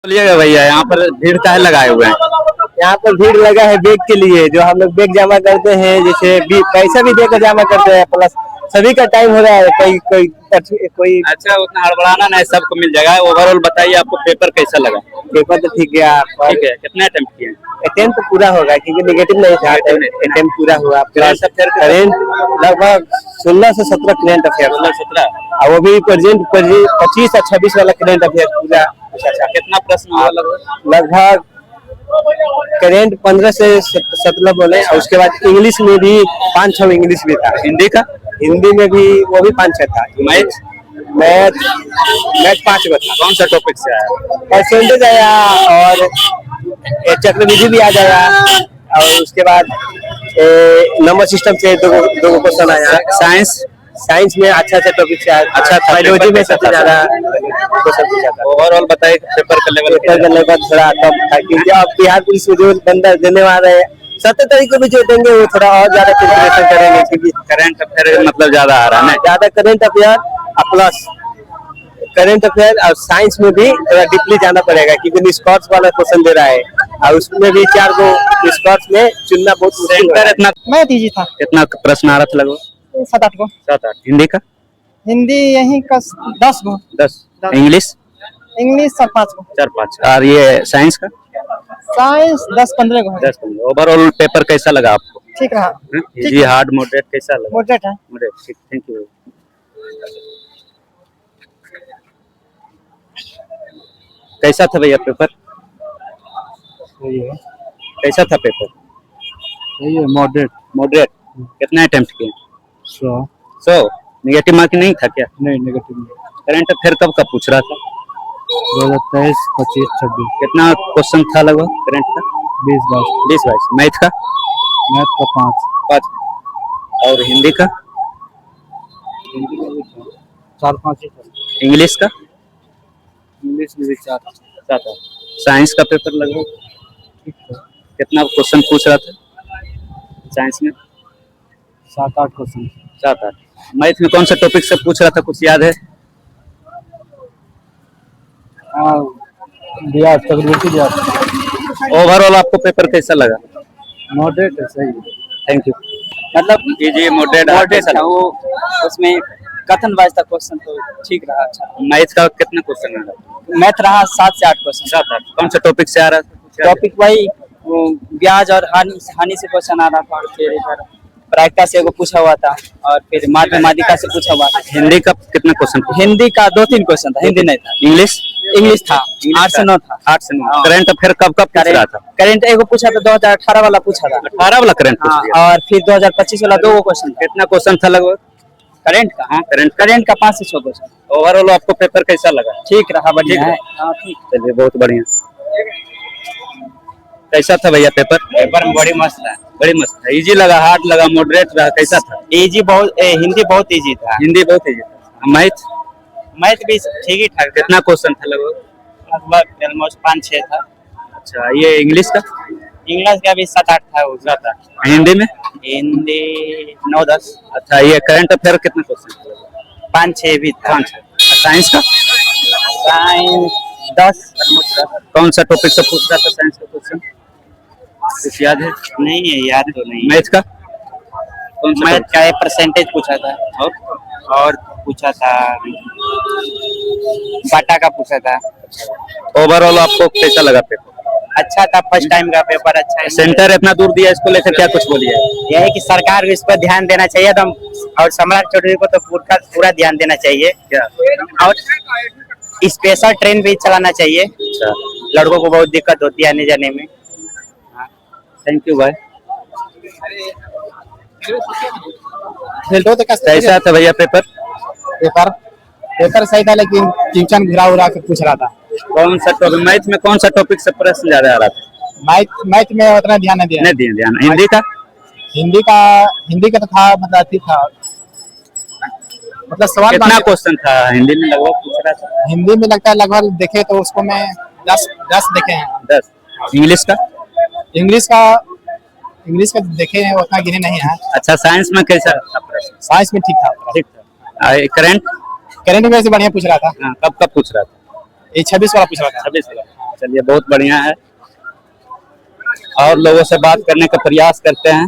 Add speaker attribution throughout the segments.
Speaker 1: बोलिएगा भैया, यहाँ पर भीड़ काहे लगाए हुए हैं?
Speaker 2: यहाँ पर भीड़ लगा है बैग के लिए, जो हम लोग बैग जमा करते हैं, जैसे भी पैसा भी देकर जमा करते हैं, प्लस सभी का टाइम हो रहा है। कोई कोई कोई
Speaker 1: अच्छा, उतना हड़बड़ाना नहीं, सबको मिल जाएगा। ओवरऑल बताइए, आपको पेपर कैसा लगा?
Speaker 2: पेपर तो ठीक है।
Speaker 1: ठीक है, कितने अटेम्प्ट किए?
Speaker 2: अटेम्प्ट तो पूरा होगा क्योंकि नेगेटिव नहीं था, अटेम्प्ट पूरा हुआ।
Speaker 1: करंट अफेयर
Speaker 2: करेंट लगभग 16 से 17 करेंट अफेयर,
Speaker 1: 17
Speaker 2: और वो भी प्रेजेंट 25 और 26 वाला करेंट अफेयर पूरा।
Speaker 1: अच्छा, कितना प्रश्न हुआ लगभग?
Speaker 2: लगभग करेंट 15 से 17 बोले, और उसके बाद इंग्लिश में भी 5-6 इंग्लिश भी था।
Speaker 1: हिंदी का?
Speaker 2: हिंदी में भी वो भी 5-6 था।
Speaker 1: मैथ?
Speaker 2: मैथ 5 गो था।
Speaker 1: कौन सा टॉपिक से आया?
Speaker 2: परसेंटेज आया और चक्रवृद्धि भी आ जाएगा, और उसके बाद नंबर सिस्टम से दो क्वेश्चन आया। साइंस में अच्छा टॉपिक से आया। अच्छा था। बायोलॉजी में सबसे ज्यादा क्वेश्चन पूछा था।
Speaker 1: ओवरऑल बताइए, पेपर का लेवल
Speaker 2: थोड़ा टफ था, क्योंकि अब बिहार पुलिस में जो बंदा देने वाले हैं 70 तारीख को भी जो देंगे वो थोड़ा और ज्यादा प्रिपरेशन करेंगे, क्योंकि
Speaker 1: करंट अफेयर मतलब ज्यादा आ रहा है ना?
Speaker 2: ज्यादा current affair plus current affair और साइंस में भी थोड़ा डीपली जाना पड़ेगा, क्योंकि निष्कर्ष वाला क्वेश्चन दे रहा है, और उसमें भी 4 गो निष्कर्ष में चुनना बहुत मुश्किल है।
Speaker 1: इतना
Speaker 3: मैं इजी था।
Speaker 1: कितना प्रश्न आ रहा था लगभग?
Speaker 3: 7-8 को।
Speaker 1: 7-8। हिंदी का?
Speaker 3: हिंदी यही का 10 को।
Speaker 1: 10। इंग्लिश?
Speaker 3: इंग्लिश 4-5 को।
Speaker 1: 4-5। और ये साइंस का?
Speaker 3: साइंस 10-15 को है।
Speaker 1: 10-15। ओवरऑल पेपर कैसा लगा आपको?
Speaker 3: ठीक रहा।
Speaker 1: इजी, हार्ड, मॉडरेट कैसा लगा?
Speaker 3: मॉडरेट है।
Speaker 1: मॉडरेट, ठीक। Thank you. कैसा था भैया पेपर?
Speaker 2: सही है।
Speaker 1: कैसा था पेपर?
Speaker 2: सही है। मॉडरेट।
Speaker 1: मॉडरेट। कितना अटेम्प्ट किए? 100। नेगेटिव मार्किंग नहीं था क्या?
Speaker 2: नहीं, नेगेटिव।
Speaker 1: करंट अफेयर कब का पूछ रहा था?
Speaker 2: 2023, 25, 26।
Speaker 1: कितना क्वेश्चन था लगभग करंट का?
Speaker 2: 20-22।
Speaker 1: मैथ का?
Speaker 2: मैथ का 5।
Speaker 1: और हिंदी का?
Speaker 2: 4-5 ही था।
Speaker 1: इंग्लिश का?
Speaker 2: इंग्लिश में भी 4।
Speaker 1: 7। साइंस का पेपर लगभग
Speaker 2: ठीक था।
Speaker 1: कितना क्वेश्चन पूछ रहा था साइंस में?
Speaker 2: 7-8 क्वेश्चन।
Speaker 1: 7-8। मैथ में कौन सा टॉपिक से पूछ रहा था, कुछ याद है?
Speaker 2: हाँ, दिया चक्रवृद्धि दिया।
Speaker 1: ओवरऑल आपको पेपर कैसा लगा?
Speaker 2: मॉडरेट है, सही है।
Speaker 1: Thank you.
Speaker 3: मतलब
Speaker 1: इजी, मॉडरेट
Speaker 3: था वो, उसमें कथन वाइज था क्वेश्चन, तो ठीक रहा। अच्छा,
Speaker 1: मैथ का कितना क्वेश्चन आ रहा?
Speaker 3: मैथ रहा 7 से 8 क्वेश्चन।
Speaker 1: 7-8। कौन सा टॉपिक से आ रहा था?
Speaker 3: टॉपिक वही ब्याज और हानि से क्वेश्चन आ रहा था, और फिर इधर प्रायिकता से एगो पूछा हुआ था, और फिर माध्यमादिका से पूछा हुआ था।
Speaker 1: हिंदी का कितना क्वेश्चन?
Speaker 3: हिंदी का 2-3 क्वेश्चन था, हिंदी नहीं था।
Speaker 1: इंग्लिश
Speaker 3: था 8 से 9 था।
Speaker 1: 8 से 9। करंट अफेयर कब पूछ रहा था?
Speaker 3: करंट एगो पूछा था 2018 वाला पूछा था।
Speaker 1: 18 वाला करंट पूछ लिया।
Speaker 3: और फिर 2025 वाला 2 क्वेश्चन।
Speaker 1: कितना क्वेश्चन था लगभग
Speaker 3: करंट का?
Speaker 1: हाँ,
Speaker 3: करंट का 5 से 6 क्वेश्चन।
Speaker 1: ओवरऑल आपको पेपर कैसा लगा?
Speaker 3: ठीक रहा, बढ़िया है। ठीक।
Speaker 1: चलिए, बहुत बढ़िया। कैसा था भैया पेपर?
Speaker 3: पेपर में बड़ी मस्त था।
Speaker 1: बड़ी मस्त था। इजी लगा, हार्ड लगा, मॉडरेट रहा, कैसा था?
Speaker 3: इजी बहुत, हिंदी बहुत इजी था।
Speaker 1: हिंदी बहुत इजी था।
Speaker 3: मैथ भी ठीक ही ठाक।
Speaker 1: कितना क्वेश्चन था लगभग?
Speaker 3: लगभग ऑलमोस्ट 5-6 था।
Speaker 1: अच्छा, ये इंग्लिश का?
Speaker 3: इंग्लिश का भी 7-8 था। वो
Speaker 1: 7-8। हिंदी में?
Speaker 3: हिंदी 9-10।
Speaker 1: अच्छा, ये करंट अफेयर कितना क्वेश्चन था?
Speaker 3: 5-6 भी था।
Speaker 1: 5-6। साइंस का?
Speaker 3: साइंस 10।
Speaker 1: कौन सा टॉपिक से पूछ रहा था साइंस का क्वेश्चन, कुछ याद है?
Speaker 3: नहीं है, याद तो नहीं।
Speaker 1: मैथ का? कौन सा?
Speaker 3: मैथ का परसेंटेज पूछा था, और पूछा था बाटा का पूछा था।
Speaker 1: ओवरऑल आपको कैसा लगा पेपर?
Speaker 3: अच्छा था, फर्स्ट टाइम का पेपर अच्छा है।
Speaker 1: सेंटर इतना दूर दिया, इसको लेकर क्या कुछ बोलिए?
Speaker 3: यह है कि सरकार इस पर ध्यान देना चाहिए, और सम्राट चौधरी को तो पूरा ध्यान देना चाहिए
Speaker 1: क्या?
Speaker 3: और स्पेशल ट्रेन भी चलाना चाहिए।
Speaker 1: अच्छा,
Speaker 3: लड़कों को बहुत दिक्कत होती है आने जाने में।
Speaker 1: थैंक यू भाई।
Speaker 2: कैसा
Speaker 1: था भैया पेपर?
Speaker 2: पेपर सही था, लेकिन टीचर घुरा उड़ा के पूछ रहा था।
Speaker 1: कौन सा टॉपिक? मैथ में कौन सा टॉपिक से प्रश्न ज्यादा आ रहा था?
Speaker 2: मैथ में उतना ध्यान नहीं दिया।
Speaker 1: नहीं दिया ध्यान। हिंदी का?
Speaker 2: हिंदी का तो था, मतलब ठीक था, मतलब सवाल
Speaker 1: कितना क्वेश्चन था हिंदी में लगभग पूछ रहा था?
Speaker 2: हिंदी में लगता है लगभग देखे तो उसको मैं 10 देखे हैं।
Speaker 1: 10। इंग्लिश का?
Speaker 2: इंग्लिश का देखे हैं, उतना गिने नहीं है।
Speaker 1: अच्छा, साइंस में कैसा था प्रश्न?
Speaker 2: साइंस में ठीक था।
Speaker 1: ठीक था। करंट
Speaker 2: में से बढ़िया पूछ रहा था।
Speaker 1: कब पूछ रहा था?
Speaker 2: ये 26 वाला पूछ रहा था।
Speaker 1: 26 वाला। चलिए बहुत बढ़िया है। और लोगों से बात करने का प्रयास करते हैं।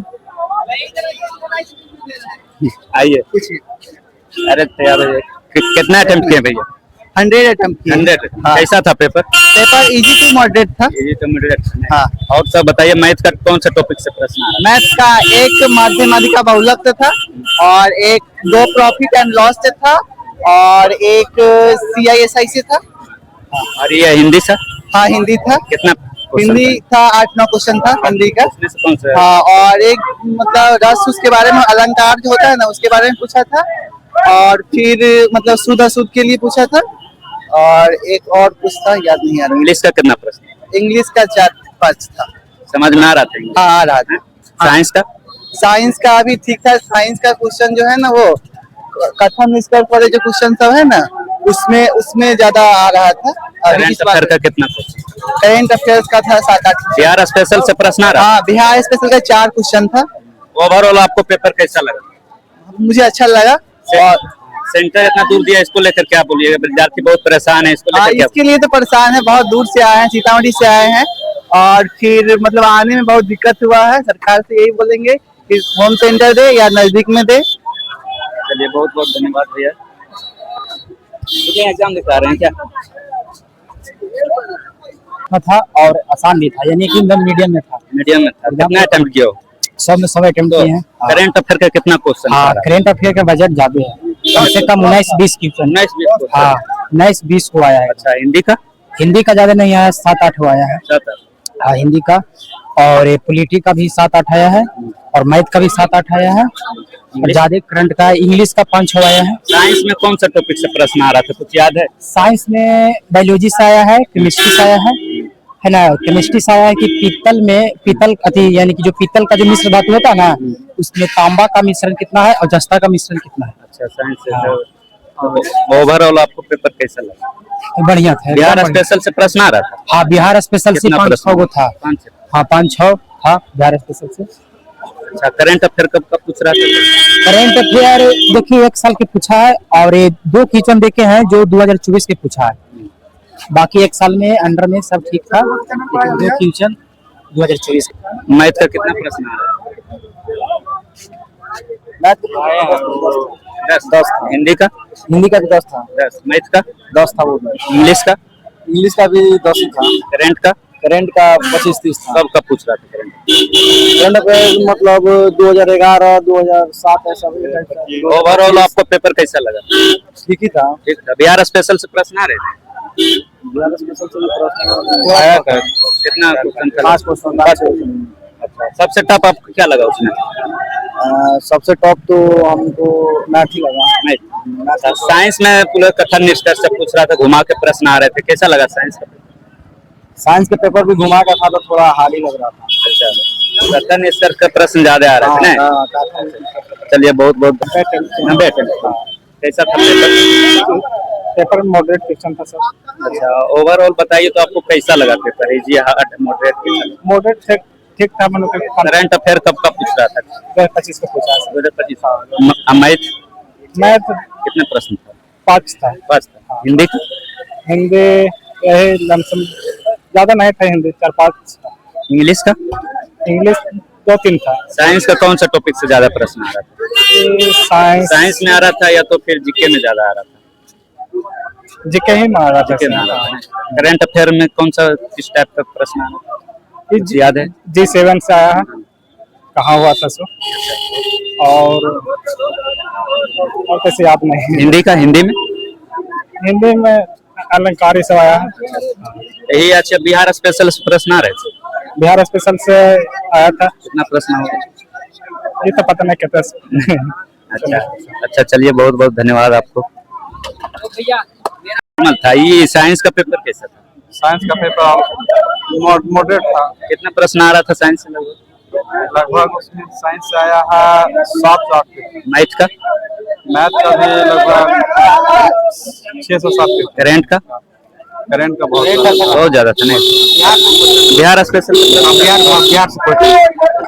Speaker 1: आइए। अरे तैयार है। कितना अटेम्प्ट किए भैया?
Speaker 3: 100 अटेम्प्ट किए।
Speaker 1: 100।
Speaker 3: हाँ।
Speaker 1: कैसा था paper?
Speaker 3: Paper easy to moderate था।
Speaker 1: ये तो moderate है।
Speaker 3: हाँ।
Speaker 1: और सब बताइए, मैथ का कौन सा टॉपिक से प्रश्न आ रहा
Speaker 3: मैथ का एक माध्यमाधिका बहुलक था और एक 2 प्रॉफिट एंड लॉस से था और एक CISI से था।
Speaker 1: है? और ये हिंदी सा
Speaker 3: हाँ हिंदी था।
Speaker 1: कितना question
Speaker 3: हिंदी था 8-9 क्वेश्चन था हिंदी का।
Speaker 1: उसमें से कौन सा?
Speaker 3: हाँ और एक मतलब रस उसके बारे में, अलंकार जो होता है ना उसके बारे में पूछा था और फिर मतलब शुद्ध अशुद्ध के लिए पूछा था और एक और कुछ था याद नहीं आ रहा।
Speaker 1: इंग्लिश का कितना प्रश्न?
Speaker 3: इंग्लिश का 4-5 था।
Speaker 1: समझ में आ रहा था इंग्लिश?
Speaker 3: हाँ आ रहा था।
Speaker 1: साइंस का?
Speaker 3: साइंस का भी ठीक था। साइंस का क्वेश्चन जो है ना वो कथन निष्कर्ष वाले जो क्वेश्चन सब है ना उसमें ज्यादा आ रहा था। और
Speaker 1: करंट अफेयर का कितना क्वेश्चन?
Speaker 3: करंट अफेयर्स का था 7-8।
Speaker 1: बिहार स्पेशल से प्रश्न आ रहा?
Speaker 3: हाँ बिहार स्पेशल का 4 क्वेश्चन था।
Speaker 1: ओवरऑल आपको पेपर कैसा लगा?
Speaker 3: मुझे अच्छा लगा। और
Speaker 1: सेंटर इतना दूर दिया, इसको लेकर क्या बोलिएगा? विद्यार्थी बहुत परेशान है, इसको
Speaker 3: हाँ
Speaker 1: लेकर क्या?
Speaker 3: इसके लिए तो परेशान है, बहुत दूर से आए हैं, सीतामढ़ी से आए हैं और फिर मतलब आने में बहुत दिक्कत हुआ है। सरकार से यही बोलेंगे कि होम सेंटर दे या नजदीक में दे।
Speaker 1: चलिए बहुत बहुत धन्यवाद भैया। मुझे एग्जाम दिखा रहे हैं क्या?
Speaker 4: था और आसान भी था, यानी कि एकदम मीडियम में था।
Speaker 1: मीडियम में था। कितना अटेम्प्ट किया हो?
Speaker 4: सब में 100 अटेम्प्ट किए हैं।
Speaker 1: करंट अफेयर का कितना क्वेश्चन?
Speaker 4: हाँ करंट अफेयर का बजट ज्यादा है, कम से कम 19-20 क्वेश्चन।
Speaker 1: 19-20।
Speaker 4: हाँ 19-20 को आया है।
Speaker 1: अच्छा हिंदी का?
Speaker 4: हिंदी का ज्यादा नहीं आया, 7-8 को आया है।
Speaker 1: 7।
Speaker 4: हाँ हिंदी का और पॉलिटी का भी 7-8 आया है और मैथ का भी 7-8 आया है और ज्यादा करंट का इंग्लिश का 5-6 आया है।
Speaker 1: साइंस में कौन सा टॉपिक से प्रश्न आ रहा था, कुछ याद है?
Speaker 4: साइंस में बायोलॉजी से आया है, केमिस्ट्री से आया है ना। केमिस्ट्री से आया है कि पीतल अति यानी कि जो पीतल का जो मिश्र धातु होता है ना उसमें तांबा का मिश्रण कितना है और जस्ता का मिश्रण कितना है।
Speaker 1: अच्छा साइंस से। ओवरऑल आपको पेपर कैसा लगा?
Speaker 4: बढ़िया था।
Speaker 1: बिहार स्पेशल से प्रश्न आ रहा था?
Speaker 4: हाँ बिहार स्पेशल से
Speaker 1: कितना
Speaker 4: 5-6 गो था।
Speaker 1: 5।
Speaker 4: हाँ 5-6 था बिहार स्पेशल से।
Speaker 1: अच्छा करंट अफेयर कब कब पूछ रहा था?
Speaker 4: करंट अफेयर देखिए 1 साल के पूछा है और ये 2 क्वेश्चन देखे हैं जो 2024 के पूछा है। बाकी 1 साल में अंडर में सब ठीक था, लेकिन 2 क्वेश्चन 2024।
Speaker 1: मैथ का कितना प्रश्न आ रहा है? 10। हिंदी का?
Speaker 3: हिंदी का भी 10 था।
Speaker 1: 10। मैथ का?
Speaker 3: 10 था वो।
Speaker 1: इंग्लिश का?
Speaker 3: इंग्लिश का भी 10 ही था।
Speaker 1: करंट का?
Speaker 3: करंट का 25-30 था।
Speaker 1: कब कब पूछ रहा था करंट?
Speaker 3: करंट अफेयर मतलब 2011 2007 ऐसा।
Speaker 1: ओवरऑल आपको पेपर कैसा लगा?
Speaker 3: ठीक ही था।
Speaker 1: ठीक था। बिहार स्पेशल से प्रश्न आ रहे थे?
Speaker 3: बिहार स्पेशल से प्रश्न
Speaker 1: आया था। कितना क्वेश्चन था?
Speaker 3: 5 क्वेश्चन।
Speaker 1: अच्छा सबसे टफ आपको क्या लगा उसमें?
Speaker 3: सबसे टॉप तो हमको मैथ ही लगा।
Speaker 1: मैथ। साइंस में पूरा कथन निष्कर्ष से पूछ रहा था, घुमा के प्रश्न आ रहे थे, कैसा लगा साइंस का?
Speaker 3: साइंस के पेपर भी घुमा का था तो थोड़ा हार्ड ही लग रहा था।
Speaker 1: अच्छा कथन निष्कर्ष का प्रश्न ज्यादा आ रहे थे ना? चलिए बहुत बहुत 90 कैसा था पेपर?
Speaker 3: पेपर मॉडरेट क्वेश्चन था सर।
Speaker 1: अच्छा ओवरऑल बताइए तो आपको कैसा लगा paper? Easy hard moderate?
Speaker 3: Moderate ठीक था। मतलब
Speaker 1: करंट अफेयर कब कब पूछ रहा था?
Speaker 3: 2025 का पूछा।
Speaker 1: 2025। मैथ?
Speaker 3: मैथ
Speaker 1: कितने प्रश्न था?
Speaker 3: 5 था।
Speaker 1: 5 था। हिंदी का?
Speaker 3: हिंदी यही लमसम ज्यादा नहीं था। हिंदी 4-5।
Speaker 1: इंग्लिश का?
Speaker 3: इंग्लिश 2-3 था।
Speaker 1: साइंस का कौन सा टॉपिक से ज्यादा प्रश्न आ रहा था? साइंस में आ रहा था या तो फिर जीके में ज्यादा आ रहा था?
Speaker 3: जीके ही में आ रहा था।
Speaker 1: करंट अफेयर में कौन सा किस टाइप का प्रश्न आ रहा था? याद है?
Speaker 3: G7 से आया है, कहाँ हुआ था सो। और कैसे याद नहीं।
Speaker 1: हिंदी का?
Speaker 3: हिंदी में अलंकारी से आया है।
Speaker 1: यही अच्छा बिहार स्पेशल से प्रश्न आ रहे थे?
Speaker 3: बिहार स्पेशल से आया था।
Speaker 1: कितना प्रश्न होगा?
Speaker 3: ये तो पता नहीं कितना।
Speaker 1: अच्छा चलिए बहुत बहुत धन्यवाद आपको। था ये साइंस का पेपर कैसा था?
Speaker 3: साइंस का पेपर मॉडरेट था।
Speaker 1: कितना प्रश्न आ रहा था साइंस से?
Speaker 3: लगभग उसमें साइंस से आया है 7-8।
Speaker 1: मैथ का?
Speaker 3: मैथ का भी लगभग 600-7।
Speaker 1: करंट का?
Speaker 3: करंट का
Speaker 1: बहुत ज्यादा था नहीं? बिहार स्पेशल
Speaker 3: बिहार से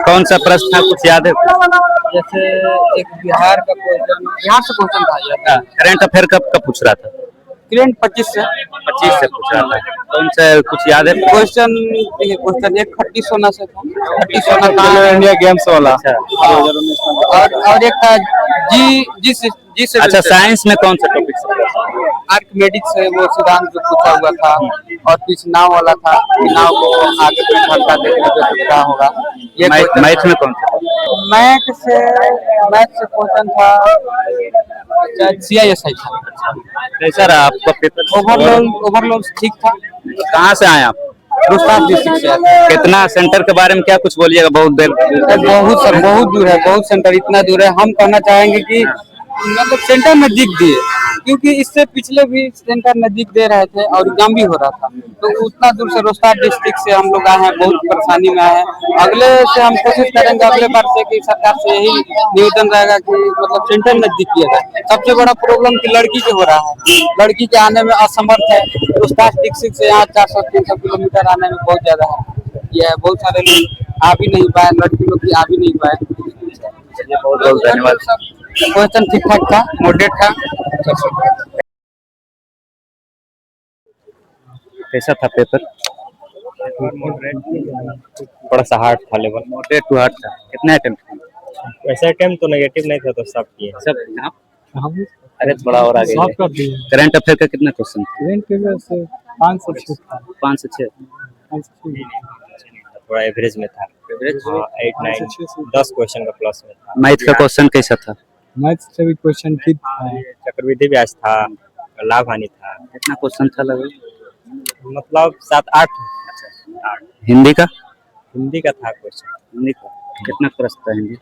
Speaker 1: कौन सा प्रश्न था, कुछ याद है?
Speaker 3: जैसे एक बिहार से क्वेश्चन था।
Speaker 1: करंट अफेयर कब कब पूछ रहा था?
Speaker 3: करंट 25 से
Speaker 1: पूछ रहा था। कौन सा कुछ याद है?
Speaker 3: क्वेश्चन एक खट्टी सोना से था। खट्टी सोना
Speaker 2: खेलो इंडिया गेम्स वाला।
Speaker 3: और एक था जी जी से
Speaker 1: अच्छा, साइंस में कौन सा टॉपिक से?
Speaker 3: आर्किमेडिक्स है, वो सिद्धांत जो पूछा हुआ था। और कुछ नाव वाला था कि नाव को आगे पे ढलता देखने पे तो क्या होगा। ये
Speaker 1: मैथ में कौन सा?
Speaker 3: मैथ से क्वेश्चन था, CISI था।
Speaker 1: कैसा रहा आपका पेपर?
Speaker 3: ओवरऑल ठीक था।
Speaker 1: कहाँ से आए आप?
Speaker 3: रोहतास डिस्ट्रिक्ट से आए थे।
Speaker 1: कितना सेंटर के बारे में क्या कुछ बोलिएगा? बहुत देर
Speaker 3: बहुत दूर है, बहुत सेंटर इतना दूर है। हम कहना चाहेंगे कि मतलब सेंटर नजदीक दिए, क्योंकि इससे पिछले भी सेंटर नजदीक दे रहे थे और एग्जाम भी हो रहा था। तो उतना दूर से रोहतास डिस्ट्रिक्ट से हम लोग आए हैं, बहुत परेशानी में आए हैं। अगले से हम कोशिश करेंगे, अगले बार से कि सरकार से यही निवेदन रहेगा कि मतलब सेंटर नजदीक किया जाए। सबसे बड़ा प्रॉब्लम कि लड़की के हो रहा है, लड़की के आने में असमर्थ है। रोहतास डिस्ट्रिक्ट से यहाँ 400-300 किलोमीटर आने में बहुत ज्यादा है। यह बहुत सारे लोग आ भी नहीं पाए, लड़की लोग भी आ भी नहीं पाए।
Speaker 1: बहुत बहुत धन्यवाद।
Speaker 3: क्वेश्चन ठीक ठाक था, मॉडरेट था।
Speaker 1: कैसा था पेपर?
Speaker 2: थोड़ा सा हार्ड था लेवल।
Speaker 1: मॉडरेट टू हार्ड था। कितने अटेम्प्ट?
Speaker 2: वैसे अटेम्प्ट तो नेगेटिव नहीं था, तो सब किए।
Speaker 1: सब आप? अरे थोड़ा और आगे। करंट अफेयर का कितना क्वेश्चन?
Speaker 3: 5 से 6
Speaker 1: 5 से 6।
Speaker 2: थोड़ा एवरेज में था।
Speaker 1: एवरेज?
Speaker 2: 8, 9, 10 क्वेश्चन का प्लस में था।
Speaker 1: मैथ का क्वेश्चन कैसा था?
Speaker 3: मैथ से भी क्वेश्चन ठीक था।
Speaker 2: चक्रवृद्धि ब्याज था, लाभ हानि था।
Speaker 1: कितना क्वेश्चन था लगभग?
Speaker 2: मतलब 7-8।
Speaker 1: हिंदी का?
Speaker 2: हिंदी का था क्वेश्चन।
Speaker 1: हिंदी का कितना प्रश्न था? हिंदी